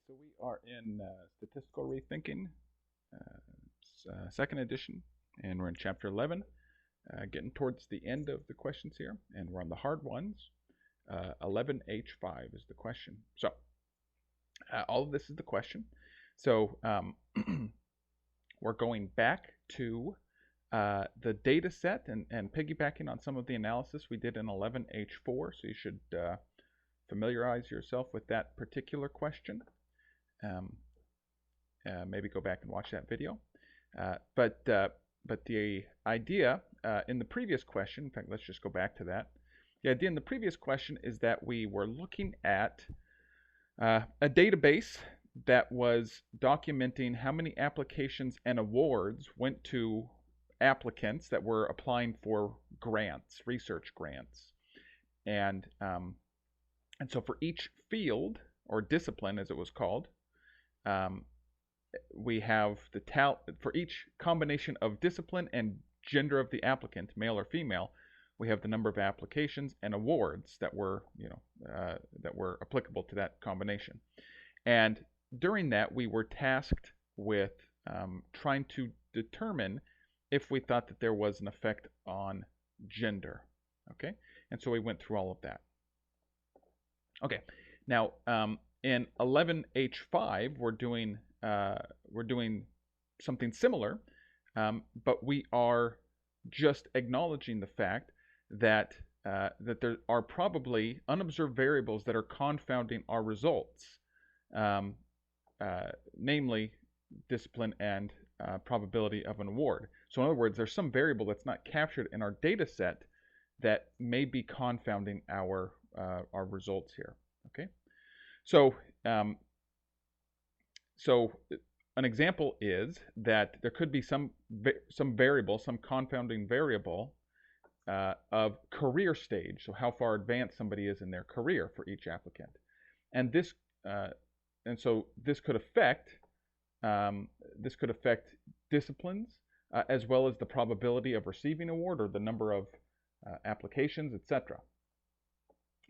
So we are in Statistical Rethinking, second edition, and we're in chapter 11, getting towards the end of the questions here, and we're on the hard ones. 11H5 is the question. So all of this is the question. So we're going back to the data set and piggybacking on some of the analysis we did in 11H4, so you should familiarize yourself with that particular question. Maybe go back and watch that video. But the idea in the previous question, in fact, let's just go back to that. The idea in the previous question is that we were looking at a database that was documenting how many applications and awards went to applicants that were applying for grants, research grants. And so for each field, or discipline as it was called, we have the for each combination of discipline and gender of the applicant, male or female, we have the number of applications and awards that were, that were applicable to that combination. And during that, we were tasked with trying to determine if we thought that there was an effect on gender. Okay, and so we went through all of that. Okay, now in 11H5, we're doing something similar, but we are just acknowledging the fact that that there are probably unobserved variables that are confounding our results, namely discipline and probability of an award. So in other words, there's some variable that's not captured in our data set that may be confounding our results here. Okay, so so an example is that there could be some variable, some confounding variable of career stage, so how far advanced somebody is in their career for each applicant, and this so this could affect disciplines as well as the probability of receiving award or the number of applications, etc.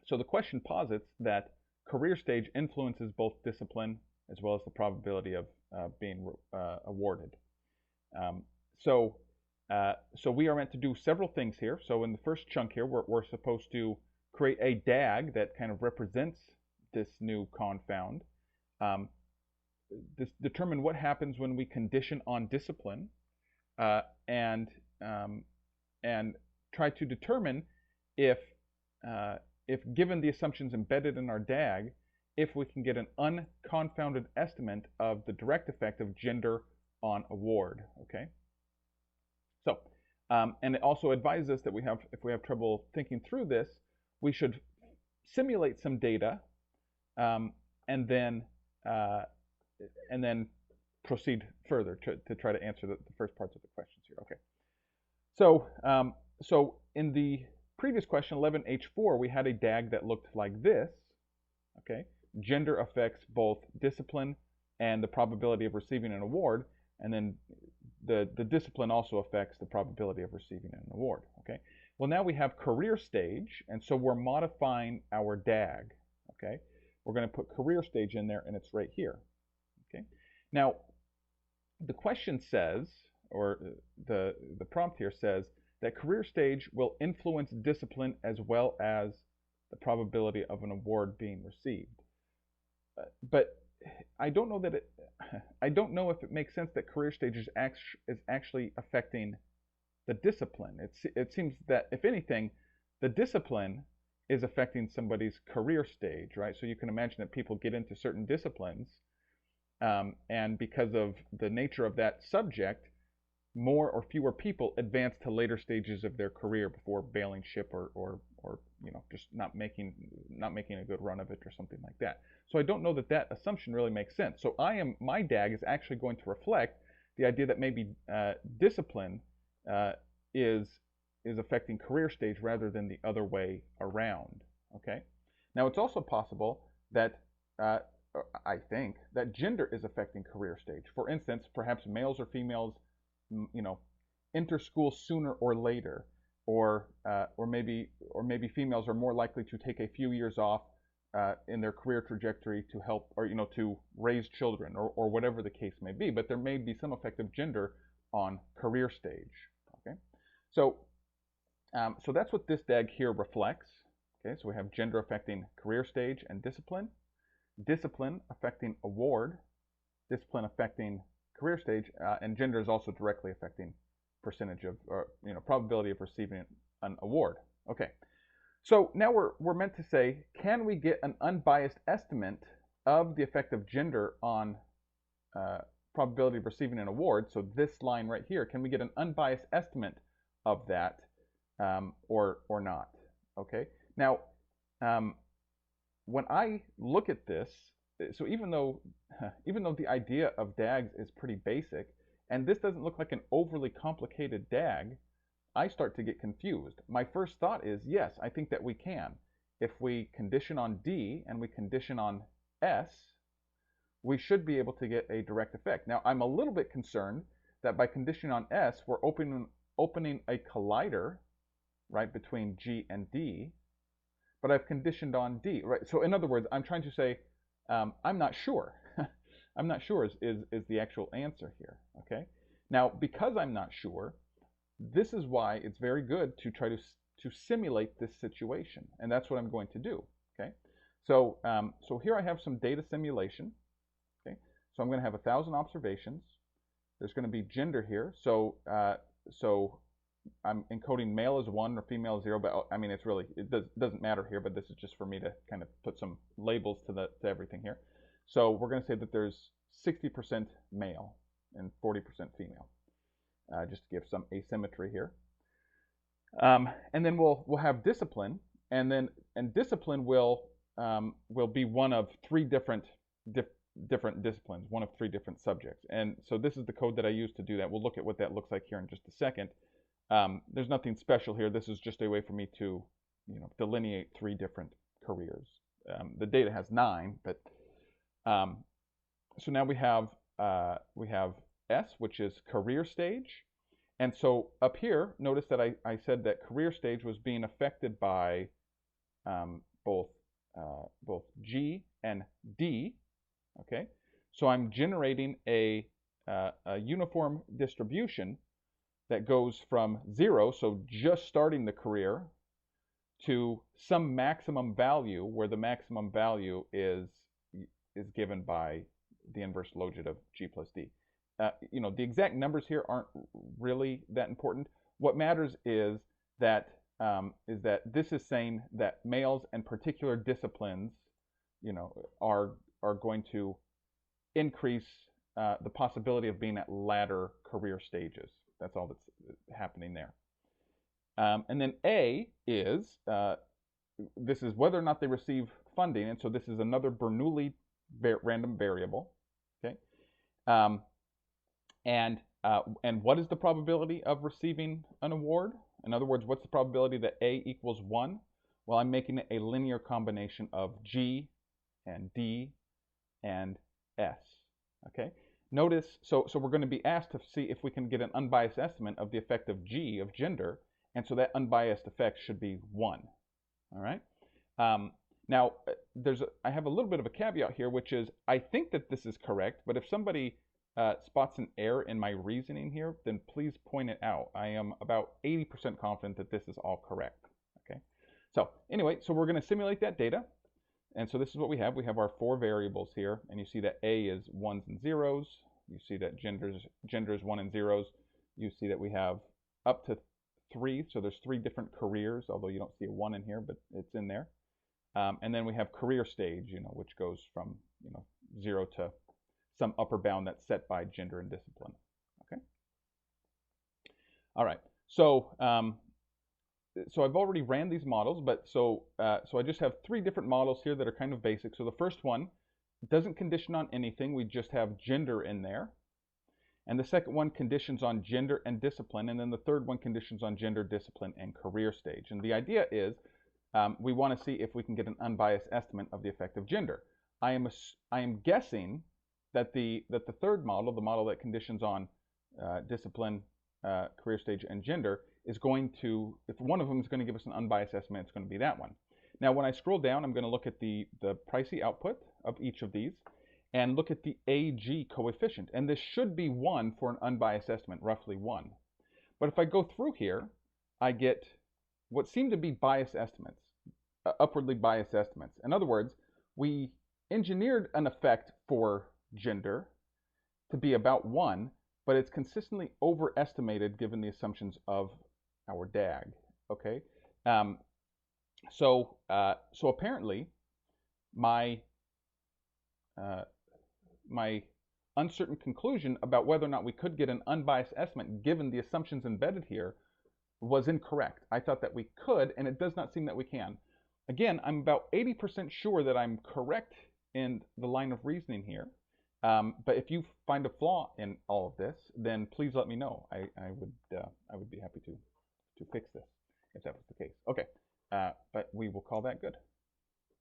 So the question posits that career stage influences both discipline as well as the probability of being awarded. So we are meant to do several things here. So in the first chunk here, we're supposed to create a DAG that kind of represents this new confound. Determine what happens when we condition on discipline, and try to determine if given the assumptions embedded in our DAG, if we can get an unconfounded estimate of the direct effect of gender on award. Okay. So, and it also advises us that if we have trouble thinking through this, we should simulate some data, and then proceed further to try to answer the first parts of the questions here. Okay. So, so in the previous question, 11H4, we had a DAG that looked like this. Okay. Gender affects both discipline and the probability of receiving an award, and then the discipline also affects the probability of receiving an award. Okay. Well, now we have career stage, and so we're modifying our DAG. Okay. We're going to put career stage in there, and it's right here. Okay. Now, the question says, or the prompt here says, that career stage will influence discipline as well as the probability of an award being received. But I don't know that I don't know if it makes sense that career stage is actually affecting the discipline. It seems that, if anything, the discipline is affecting somebody's career stage, right? So you can imagine that people get into certain disciplines, and because of the nature of that subject, more or fewer people advance to later stages of their career before bailing ship or just not making a good run of it or something like that. So I don't know that that assumption really makes sense. So my DAG is actually going to reflect the idea that maybe discipline is affecting career stage rather than the other way around. Okay. Now it's also possible that I think that gender is affecting career stage. For instance, perhaps males or females, enter school sooner or later, or maybe females are more likely to take a few years off in their career trajectory to help, or to raise children, or whatever the case may be. But there may be some effect of gender on career stage. Okay, so so that's what this DAG here reflects. Okay, so we have gender affecting career stage and discipline, discipline affecting award, discipline affecting career stage, and gender is also directly affecting percentage of, or probability of receiving an award. Okay, so now we're meant to say, can we get an unbiased estimate of the effect of gender on probability of receiving an award? So this line right here, can we get an unbiased estimate of that, or not? Okay, now when I look at this, so even though the idea of DAGs is pretty basic, and this doesn't look like an overly complicated DAG, I start to get confused. My first thought is, yes, I think that we can. If we condition on D and we condition on S, we should be able to get a direct effect. Now, I'm a little bit concerned that by conditioning on S, we're opening a collider, right, between G and D, but I've conditioned on D, right? So in other words, I'm trying to say, I'm not sure. I'm not sure is the actual answer here, okay? Now, because I'm not sure, this is why it's very good to try to simulate this situation, and that's what I'm going to do, okay? So, so here I have some data simulation, okay? So I'm going to have 1,000 observations. There's going to be gender here, so so I'm encoding male as 1 or female as 0, but I mean, it doesn't matter here, but this is just for me to kind of put some labels to everything here. So we're going to say that there's 60% male and 40% female, just to give some asymmetry here. And then we'll have discipline, and discipline will be one of 3 different disciplines, one of 3 different subjects. And so this is the code that I use to do that. We'll look at what that looks like here in just a second. There's nothing special here. This is just a way for me to, delineate 3 different careers. The data has 9, but so now we have S, which is career stage. And so up here, notice that I said that career stage was being affected by both G and D. Okay, so I'm generating a uniform distribution that goes from 0, so just starting the career, to some maximum value, where the maximum value is given by the inverse logit of G plus D. The exact numbers here aren't really that important. What matters is that this is saying that males and particular disciplines, are going to increase the possibility of being at latter career stages. That's all that's happening there. And then A is, this is whether or not they receive funding, and so this is another Bernoulli random variable. Okay, and what is the probability of receiving an award? In other words, what's the probability that A equals 1? Well, I'm making it a linear combination of G and D and S. Okay. Notice, so we're going to be asked to see if we can get an unbiased estimate of the effect of G, of gender, and so that unbiased effect should be 1. All right. Now, I have a little bit of a caveat here, which is I think that this is correct, but if somebody spots an error in my reasoning here, then please point it out. I am about 80% confident that this is all correct. Okay. So anyway, so we're going to simulate that data. And so this is what we have. We have our 4 variables here, and you see that A is 1s and 0s. You see that gender is 1 and 0s. You see that we have up to 3, so there's 3 different careers, although you don't see a 1 in here, but it's in there. And then we have career stage, which goes from 0 to some upper bound that's set by gender and discipline. Okay. All right. So so I've already ran these models, but so I just have 3 different models here that are kind of basic. So the first one doesn't condition on anything. We just have gender in there. And the second one conditions on gender and discipline. And then the third one conditions on gender, discipline, and career stage. And the idea is we want to see if we can get an unbiased estimate of the effect of gender. I am guessing that the third model, the model that conditions on discipline, career stage, and gender, is going to, if one of them is going to give us an unbiased estimate, it's going to be that one. Now, when I scroll down, I'm going to look at the pricey output of each of these and look at the AG coefficient. And this should be 1 for an unbiased estimate, roughly 1. But if I go through here, I get what seem to be biased estimates, upwardly biased estimates. In other words, we engineered an effect for gender to be about 1, but it's consistently overestimated given the assumptions of our DAG. Okay, so apparently my my uncertain conclusion about whether or not we could get an unbiased estimate given the assumptions embedded here was incorrect. I thought that we could, and it does not seem that we can. Again, I'm about 80% sure that I'm correct in the line of reasoning here. But if you find a flaw in all of this, then please let me know. I would be happy to fix this if that was the case. Okay, but we will call that good.